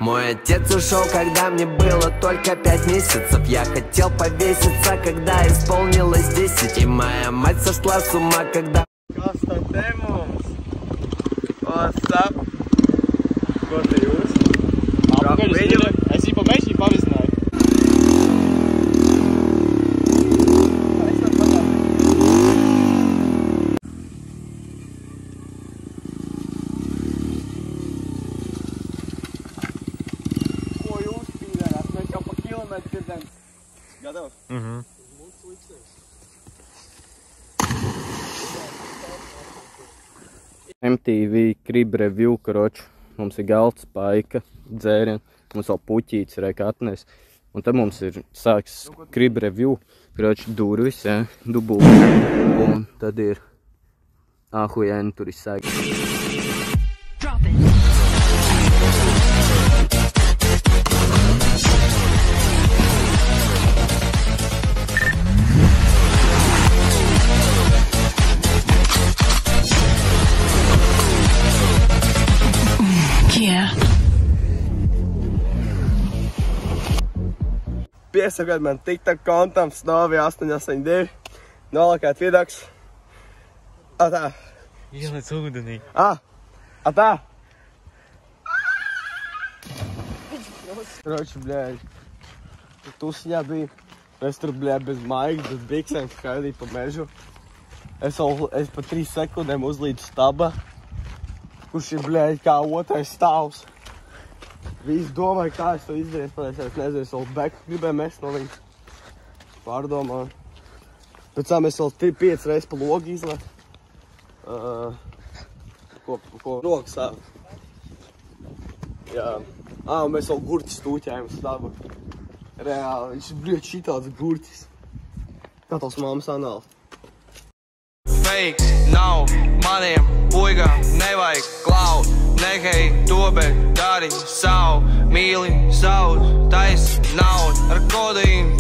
Мой отец ушел, когда мне было только 5 месяцев. Я хотел повеситься, когда исполнилось 10. И моя мать сошла с ума, когда... Konstatējums! What's up? Ko te jūs? Es viņu pa mežu pavizināju. Ko jūs pīdējāt? Mēs jau pa kilometru dzirdam. Gatavs? MTV Crib Review, karoči. Mums ir galds, paika, dzērieni, mums vēl puķītis reka atnes. Un tad mums ir sāks Crib Review, karoči, durvis, ja, dubulti. Un tad ir ahujēni, tur ir sāks. Piesakot man TikTok kontam Snovi 882. Nolakāt vidaks. Atā. Ieliec ūdenī. Atā. Kroči, bļēļ. Tusiņā bija. Es tur, bļēļ, bez maigas, bez biksēm skaidīju pa mežu. Es pa 3 sekundēm uzlīdu staba, kurš ir, bļēļ, kā otrais stāvs. Visi domāja, kā es to izdarīju, es nezinu, es vēl beku gribēju mest no viņa. Pārdomāju. Pēc tam es vēl 5 reizes pa logu izletu. Ko rokas sāvu. Jā. Un mēs vēl gurķis tūķējam stabu. Reāli, viņš ir brīd šitāds gurķis. Kā tavs mammas anāls. Fake nav maniem puigām, nevajag klaut. Nehei to, bet dari savu, mīli savus, taisi naudu. Ar kodeīnu